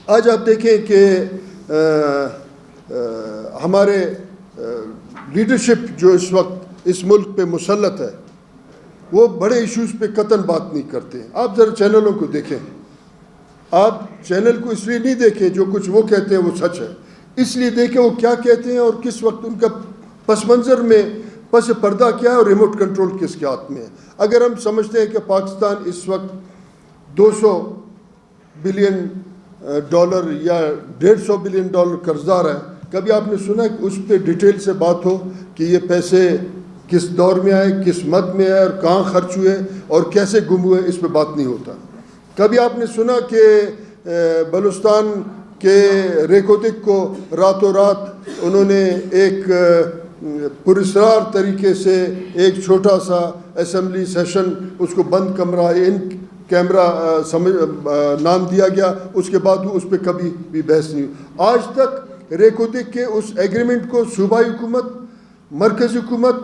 آج آپ دیکھیں کہ ہمارے لیڈرشپ جو اس وقت اس ملک پہ مسلط ہے وہ بڑے ایشوز پہ قطعاً بات نہیں کرتے ہیں. آپ ذرا چینلوں کو دیکھیں, آپ چینل کو اس لیے نہیں دیکھیں جو کچھ وہ کہتے ہیں وہ سچ ہے, اس لیے دیکھیں وہ کیا کہتے ہیں اور کس وقت ان کا پس منظر میں پس پردہ کیا ہے اور ریموٹ کنٹرول کس کے ہاتھ میں ہے. اگر ہم سمجھتے ہیں کہ پاکستان اس وقت $200 بلین یا $150 بلین قرضدار ہے, کبھی آپ نے سنا کہ اس پہ ڈیٹیل سے بات ہو کہ یہ پیسے کس دور میں آئے, کس مد میں آئے اور کہاں خرچ ہوئے اور کیسے گم ہوئے؟ اس پہ بات نہیں ہوتا. کبھی آپ نے سنا کہ بلوچستان کے ریکوتک کو راتوں رات انہوں نے ایک پراسرار طریقے سے ایک چھوٹا سا اسمبلی سیشن اس کو بند کمرہ ان کیمرہ نام دیا گیا, اس کے بعد اس پہ کبھی بھی بحث نہیں ہوئی. آج تک ریکوتک کے اس ایگریمنٹ کو صوبائی حکومت, مرکزی حکومت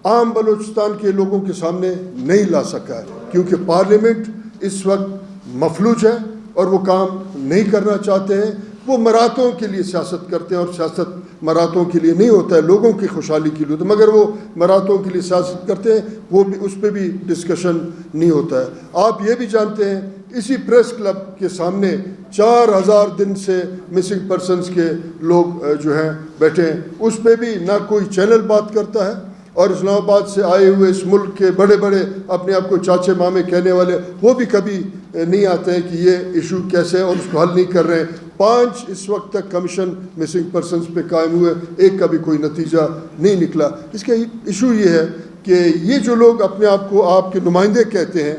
عام بلوچستان کے لوگوں کے سامنے نہیں لا سکا ہے, کیونکہ پارلیمنٹ اس وقت مفلوج ہے اور وہ کام نہیں کرنا چاہتے ہیں. وہ مراتوں کے لیے سیاست کرتے ہیں اور سیاست مراتوں کے لیے نہیں ہوتا ہے, لوگوں کی خوشحالی کے لیے ہوتا ہے, مگر وہ مراتوں کے لیے سیاست کرتے ہیں, وہ بھی اس پہ بھی ڈسکشن نہیں ہوتا ہے. آپ یہ بھی جانتے ہیں اسی پریس کلب کے سامنے 4000 دن سے مسنگ پرسنز کے لوگ جو ہیں بیٹھے ہیں, اس پہ بھی نہ کوئی چینل بات کرتا ہے, اور اسلام آباد سے آئے ہوئے اس ملک کے بڑے بڑے اپنے آپ کو چاچے مامے کہنے والے وہ بھی کبھی نہیں آتے ہیں کہ یہ ایشو کیسے ہے اور اس کو حل نہیں کر رہے ہیں. 5 اس وقت تک کمیشن مسنگ پرسنز پہ قائم ہوئے, ایک کا بھی کوئی نتیجہ نہیں نکلا. اس کا ایشو یہ ہے کہ یہ جو لوگ اپنے آپ کو آپ کے نمائندے کہتے ہیں,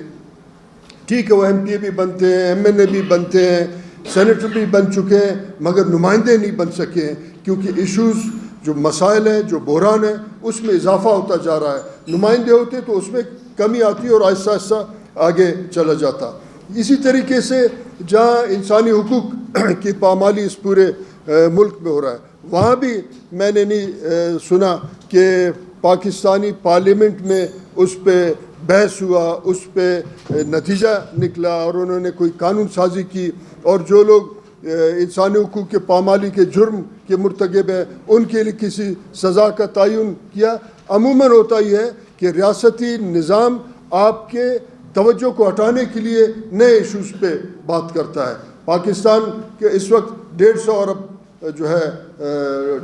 ٹھیک ہے وہ ایم پی بھی بنتے ہیں, ایم این اے بھی بنتے ہیں, سینیٹر بھی بن چکے ہیں, مگر نمائندے نہیں بن سکے ہیں, کیونکہ ایشوز جو مسائل ہیں, جو بحران ہے, اس میں اضافہ ہوتا جا رہا ہے. نمائندے ہوتے تو اس میں کمی آتی اور آہستہ آہستہ آگے چلا جاتا. اسی طریقے سے جہاں انسانی حقوق کی پامالی اس پورے ملک میں ہو رہا ہے, وہاں بھی میں نے نہیں سنا کہ پاکستانی پارلیمنٹ میں اس پہ بحث ہوا, اس پہ نتیجہ نکلا اور انہوں نے کوئی قانون سازی کی, اور جو لوگ انسانی حقوق کے پامالی کے جرم کے مرتکب ہیں ان کے لیے کسی سزا کا تعین کیا. عموماً ہوتا ہی ہے کہ ریاستی نظام آپ کے توجہ کو ہٹانے کے لیے نئے ایشوز پہ بات کرتا ہے. پاکستان کے اس وقت 150 ارب جو ہے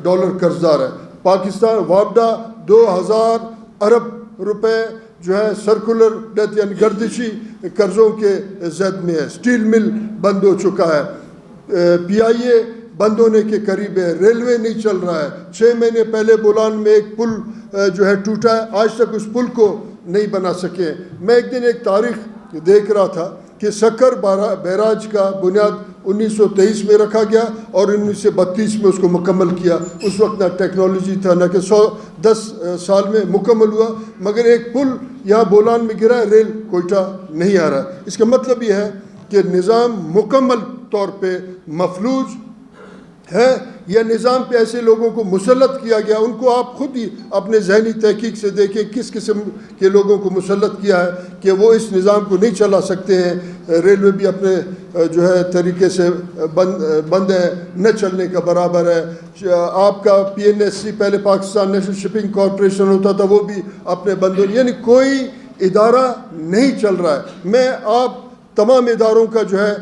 ڈالر قرضدار ہے. پاکستان وابڈا 2000 ارب روپے جو ہے سرکولر ڈیتھ یعنی گردشی قرضوں کے زد میں ہے. اسٹیل مل بند ہو چکا ہے, پی آئی اے بند ہونے کے قریب ہے, ریلوے نہیں چل رہا ہے. 6 مہینے پہلے بولان میں ایک پل جو ہے ٹوٹا ہے, آج تک اس پل کو نہیں بنا سکے. میں ایک دن ایک تاریخ دیکھ رہا تھا کہ سکر بیراج کا بنیاد 1923 میں رکھا گیا اور 1932 میں اس کو مکمل کیا. اس وقت نہ ٹیکنالوجی تھا نہ کہ 10 سال میں مکمل ہوا, مگر ایک پل یہاں بولان میں گرا, ریل کوئٹہ نہیں آ رہا. اس کا مطلب یہ ہے کہ نظام مکمل طور پہ مفلوج ہے, یا نظام پہ ایسے لوگوں کو مسلط کیا گیا. ان کو آپ خود ہی اپنے ذہنی تحقیق سے دیکھیں کس قسم کے لوگوں کو مسلط کیا ہے کہ وہ اس نظام کو نہیں چلا سکتے ہیں. ریلوے بھی اپنے جو ہے طریقے سے بند ہے, نہ چلنے کا برابر ہے. آپ کا پی این ایس سی پہلے پاکستان نیشنل شپنگ کارپوریشن ہوتا تھا, وہ بھی اپنے بند ہو, یعنی کوئی ادارہ نہیں چل رہا ہے. میں آپ تمام اداروں کا جو ہے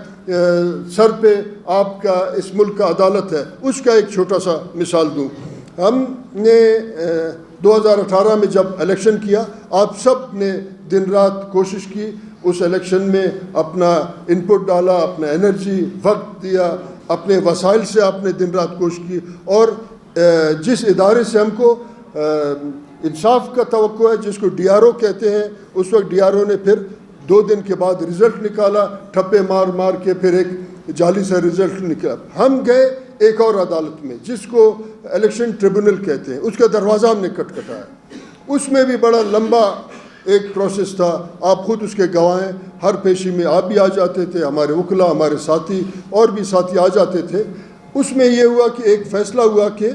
سر پہ آپ کا اس ملک کا عدالت ہے, اس کا ایک چھوٹا سا مثال دوں. ہم نے 2018 میں جب الیکشن کیا, آپ سب نے دن رات کوشش کی, اس الیکشن میں اپنا انپٹ ڈالا, اپنا انرجی وقت دیا, اپنے وسائل سے آپ نے دن رات کوشش کی, اور جس ادارے سے ہم کو انصاف کا توقع ہے, جس کو ڈی آر او کہتے ہیں, اس وقت ڈی آر او نے پھر 2 دن کے بعد رزلٹ نکالا, ٹھپے مار مار کے پھر ایک جعلی سا رزلٹ نکلا. ہم گئے ایک اور عدالت میں جس کو الیکشن ٹریبونل کہتے ہیں, اس کا دروازہ ہم نے کھٹکھٹایا. اس میں بھی بڑا لمبا ایک پروسیس تھا, آپ خود اس کے گواہ ہیں. ہر پیشی میں آپ بھی آ جاتے تھے, ہمارے وکلا, ہمارے ساتھی اور بھی ساتھی آ جاتے تھے. اس میں یہ ہوا کہ ایک فیصلہ ہوا کہ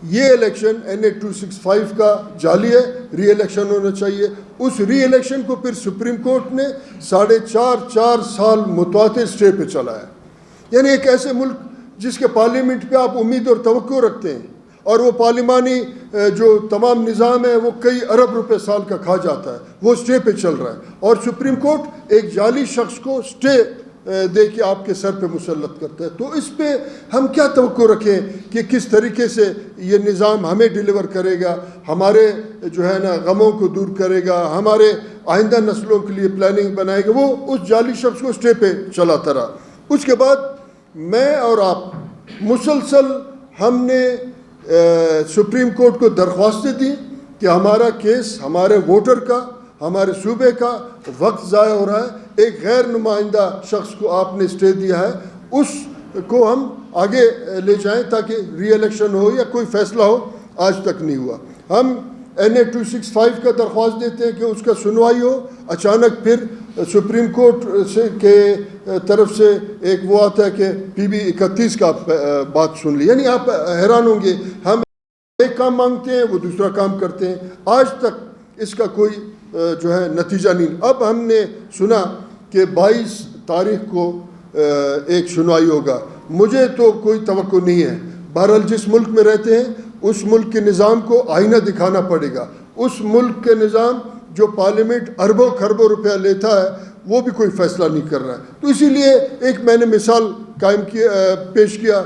یہ الیکشن NA 265 کا جعلی ہے, ری الیکشن ہونا چاہیے. اس ری الیکشن کو پھر سپریم کورٹ نے 4.5 سال متواتر اسٹے پہ چلایا. یعنی ایک ایسے ملک جس کے پارلیمنٹ پہ آپ امید اور توقع رکھتے ہیں اور وہ پارلیمانی جو تمام نظام ہے وہ کئی ارب روپے سال کا کھا جاتا ہے, وہ اسٹے پہ چل رہا ہے, اور سپریم کورٹ ایک جعلی شخص کو اسٹے دے کے آپ کے سر پہ مسلط کرتا ہے. تو اس پہ ہم کیا توقع رکھیں کہ کس طریقے سے یہ نظام ہمیں ڈیلیور کرے گا, ہمارے جو ہے نا غموں کو دور کرے گا, ہمارے آئندہ نسلوں کے لیے پلاننگ بنائے گا. وہ اس جعلی شخص کو اسٹے پہ چلاتا رہا. اس کے بعد میں اور آپ مسلسل ہم نے سپریم کورٹ کو درخواستیں دی کہ ہمارا کیس ہمارے ووٹر کا, ہمارے صوبے کا وقت ضائع ہو رہا ہے, ایک غیر نمائندہ شخص کو آپ نے اسٹے دیا ہے, اس کو ہم آگے لے جائیں تاکہ ری الیکشن ہو یا کوئی فیصلہ ہو. آج تک نہیں ہوا. ہم NA 265 کا درخواست دیتے ہیں کہ اس کا سنوائی ہو. اچانک پھر سپریم کورٹ سے کے طرف سے ایک وہ آتا ہے کہ PB 31 کا بات سن لی. یعنی آپ حیران ہوں گے, ہم ایک کام مانگتے ہیں وہ دوسرا کام کرتے ہیں. آج تک اس کا کوئی جو ہے نتیجہ نہیں. اب ہم نے سنا کہ 22 تاریخ کو ایک سنوائی ہوگا. مجھے تو کوئی توقع نہیں ہے. بہرحال جس ملک میں رہتے ہیں اس ملک کے نظام کو آئینہ دکھانا پڑے گا. اس ملک کے نظام جو پارلیمنٹ اربوں خربوں روپیہ لیتا ہے وہ بھی کوئی فیصلہ نہیں کر رہا ہے. تو اسی لیے ایک میں نے مثال پیش کیا